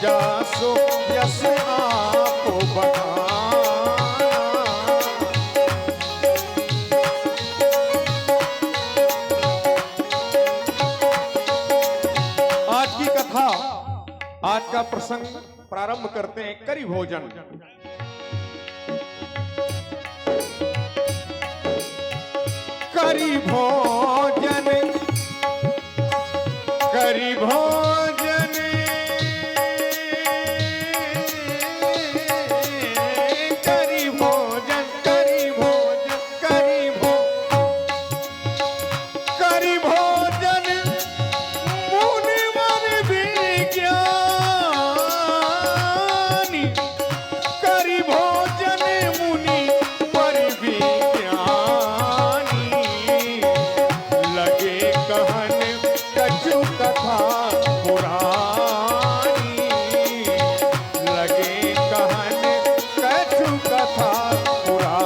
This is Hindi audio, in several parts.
जासो यस आपो बखाना। आज की कथा, आज का प्रसंग प्रारंभ करते हैं करी भोजन। करी भोजन, करी भोजन, करी भोजन, करी भोजन, करी करी भोजन मुनिवर विज्ञानी, करी भोजन मुनि पर विज्ञानी, लगे कहन कछु कथा पुरानी, लगे कहन कछु कथा पुरानी।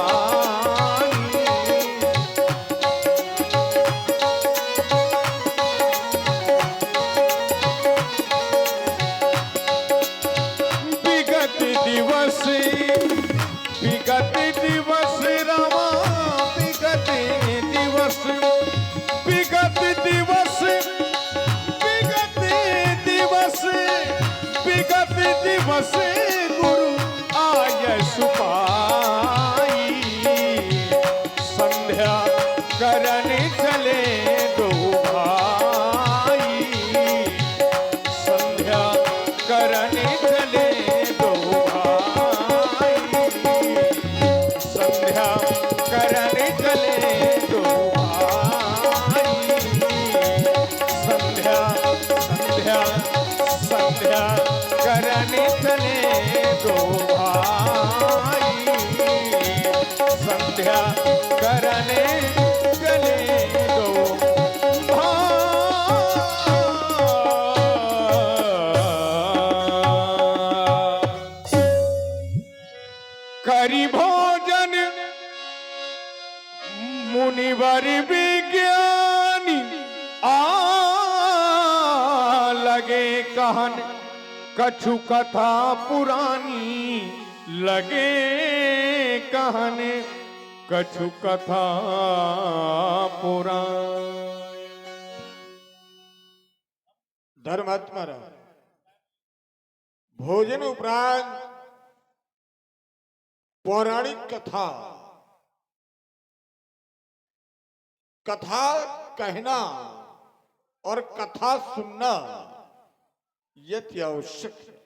विगत दिवस, विगत दिवस रमा, विगत दिवस, विगत दिवस, विगत दिवस, विगत दिवस गुरु आय सुपाई, संध्या करन चले दो भाई, संध्या करन चले दो भाई, संध्या करन चले दो भाई, संध्या संध्या संध्या करन चले दो भाई, संध्या करने चले दो भाई। करी भोजन मुनिवर विज्ञानी, लगे कहन कछु कथा पुरानी, लगे कहन कछु कथा पुरानी। धर्मात्मा भोजन उपरांत पौराणिक कथा, कथा कहना और कथा सुनना यति आवश्यक है।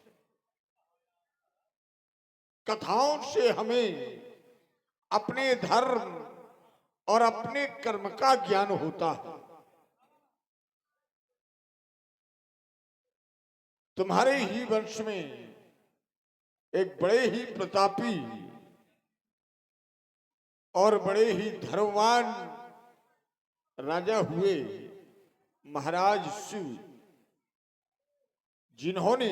कथाओं से हमें अपने धर्म और अपने कर्म का ज्ञान होता है। तुम्हारे ही वंश में एक बड़े ही प्रतापी और बड़े ही धर्मवान राजा हुए महाराज शिव, जिन्होंने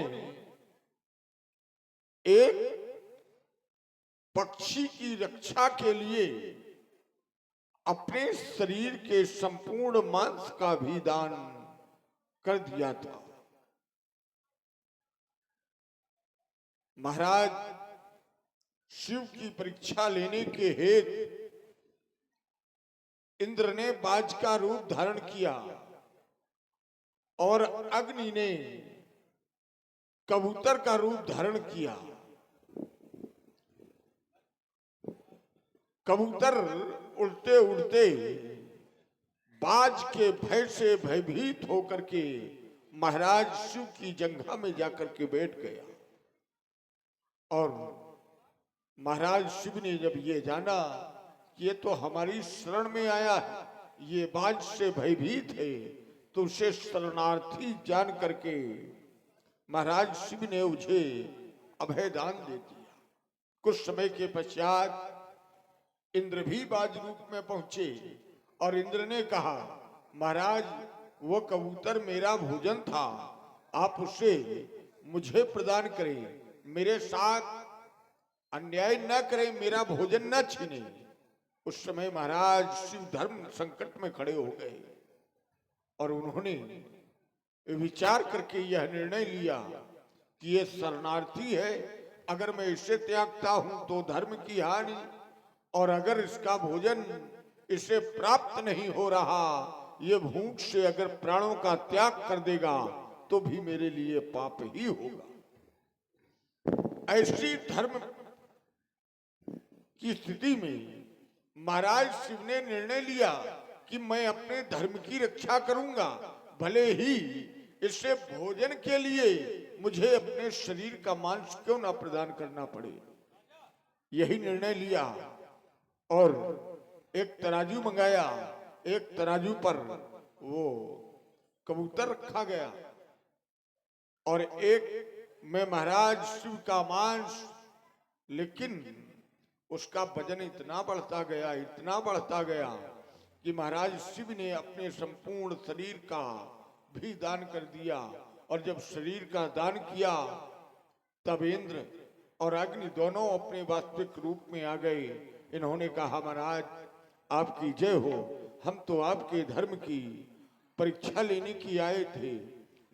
एक पक्षी की रक्षा के लिए अपने शरीर के संपूर्ण मांस का भी दान कर दिया था। महाराज शिव की परीक्षा लेने के हेतु इंद्र ने बाज का रूप धारण किया और अग्नि ने कबूतर का रूप धारण किया। कबूतर उड़ते उड़ते बाज के भय से भयभीत होकर के महाराज शिव की जंघा में जाकर के बैठ गया। और महाराज शिव ने जब ये जाना कि ये तो हमारी शरण में आया है, ये बाज से भयभीत है, तो उसे शरणार्थी जान करके महाराज शिव ने उसे अभयदान दे दिया। कुछ समय के पश्चात इंद्र भी बाज रूप में पहुंचे और इंद्र ने कहा, महाराज वो कबूतर मेरा भोजन था, आप उसे मुझे प्रदान करें, मेरे साथ अन्याय न करें, मेरा भोजन न छीने। उस समय महाराज शिव धर्म संकट में खड़े हो गए और उन्होंने विचार करके यह निर्णय लिया कि ये शरणार्थी है, अगर मैं इसे त्यागता हूं तो धर्म की हानि, और अगर इसका भोजन इसे प्राप्त नहीं हो रहा, ये भूख से अगर प्राणों का त्याग कर देगा तो भी मेरे लिए पाप ही होगा। ऐसी धर्म की स्थिति में महाराज शिव ने निर्णय लिया कि मैं अपने धर्म की रक्षा करूंगा, भले ही इससे भोजन के लिए मुझे अपने शरीर का मांस क्यों ना प्रदान करना पड़े। यही निर्णय लिया और एक तराजू मंगाया, एक तराजू पर वो कबूतर रखा गया और एक में महाराज शिव का मांस, लेकिन उसका वजन इतना बढ़ता गया कि महाराज शिव ने अपने संपूर्ण शरीर का भी दान कर दिया। और जब शरीर का दान किया तब इंद्र और अग्नि दोनों अपने वास्तविक रूप में आ गए। इन्होंने कहा, महाराज आपकी जय हो, हम तो आपके धर्म की परीक्षा लेने की आए थे,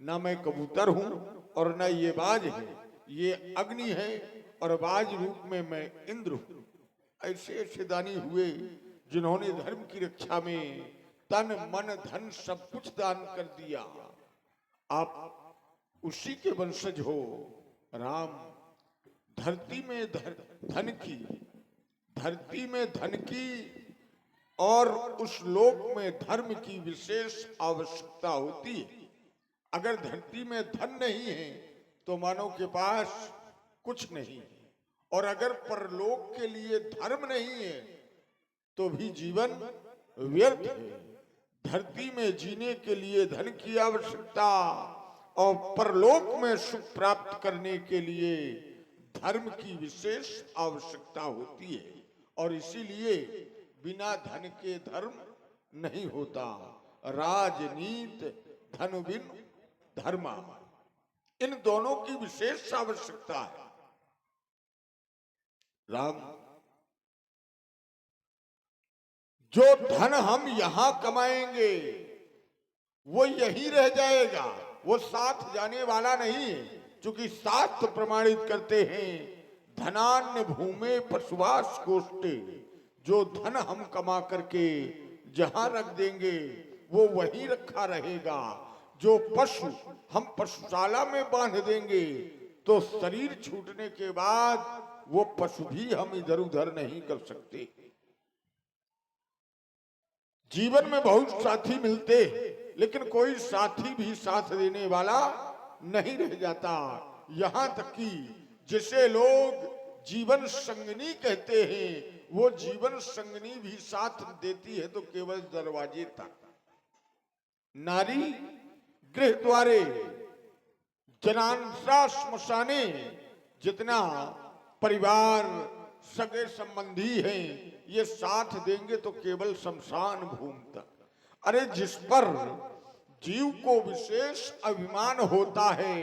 ना मैं कबूतर हूं और ना ये बाज है, ये अग्नि है और बाज रूप में मैं इंद्र हूं। ऐसे ऐसे दानी हुए जिन्होंने धर्म की रक्षा में तन मन धन सब कुछ दान कर दिया। आप उसी के वंशज हो राम। धरती में धन की और उस लोक में धर्म की विशेष आवश्यकता होती है। अगर धरती में धन नहीं है तो मानव के पास कुछ नहीं है, और अगर परलोक के लिए धर्म नहीं है तो भी जीवन व्यर्थ है। धरती में जीने के लिए धन की आवश्यकता और परलोक में सुख प्राप्त करने के लिए धर्म की विशेष आवश्यकता होती है, और इसीलिए बिना धन के धर्म नहीं होता। राजनीत धन बिन धर्मा, इन दोनों की विशेष आवश्यकता है। राम, जो धन हम यहां कमाएंगे वो यही रह जाएगा, वो साथ जाने वाला नहीं है। क्योंकि शास्त्र प्रमाणित करते हैं, धनान्य भूमे पशुवास कोष्ठे, जो धन हम कमा करके जहां रख देंगे वो वहीं रखा रहेगा। जो पशु हम पशुशाला में बांध देंगे तो शरीर छूटने के बाद वो पशु भी हम इधर उधर नहीं कर सकते। जीवन में बहुत साथी मिलते, लेकिन कोई साथी भी साथ देने वाला नहीं रह जाता। यहां तक कि जिसे लोग जीवन संगनी कहते हैं, वो जीवन संगनी भी साथ देती है तो केवल दरवाजे तक। नारी गृह द्वारे जनांसा श्मशाने, जितना परिवार सगे संबंधी हैं ये साथ देंगे तो केवल शमशान भूमि तक। अरे जिस पर जीव को विशेष अभिमान होता है,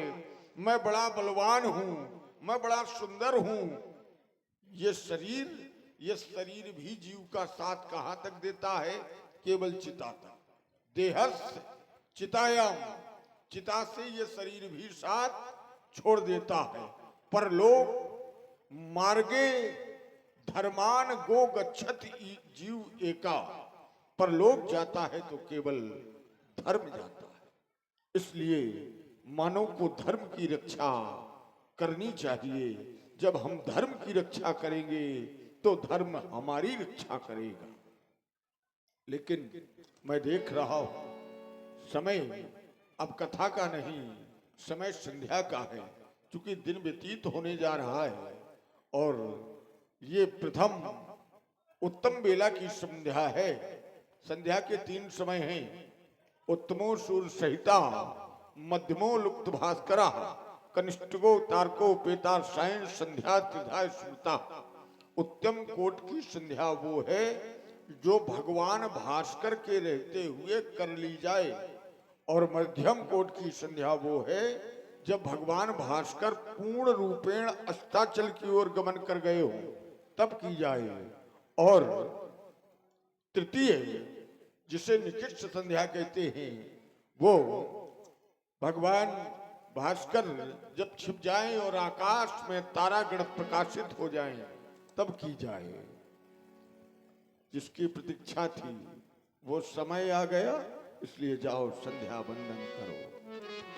मैं बड़ा बलवान हूं, मैं बड़ा सुंदर हूं, ये शरीर भी जीव का साथ कहां तक देता है? केवल चिता तक। देहस्य चितायाम, चिता से ये शरीर भी साथ छोड़ देता है। पर लोग मार्गे धर्मान गो गच्छति जीव एका, पर लोग जाता है तो केवल धर्म जाता है। इसलिए मानव को धर्म की रक्षा करनी चाहिए। जब हम धर्म की रक्षा करेंगे तो धर्म हमारी रक्षा करेगा। लेकिन मैं देख रहा हूं समय अब कथा का नहीं, समय संध्या का है। क्योंकि दिन व्यतीत होने जा रहा है और ये प्रथम उत्तम बेला की संध्या है। संध्या के 3 समय हैं, उत्तमो सूर्य सहिता, मध्यमो लुप्त भास्करा, कनिष्ठगो तारको पेता सायं संध्या त्रिधा स्मृता। उत्तम कोट की संध्या वो है जो भगवान भास्कर के रहते हुए कर ली जाए, और मध्यम कोट की संध्या वो है जब भगवान भास्कर पूर्ण रूपेण अस्ताचल की ओर गमन कर गए हो तब की जाए। और तृतीय जिसे निकृष्ट संध्या कहते हैं वो भगवान भास्कर जब छिप जाएं और आकाश में तारागण प्रकाशित हो जाएं, तब की जाए। जिसकी प्रतीक्षा थी वो समय आ गया, इसलिए जाओ संध्या वंदन करो।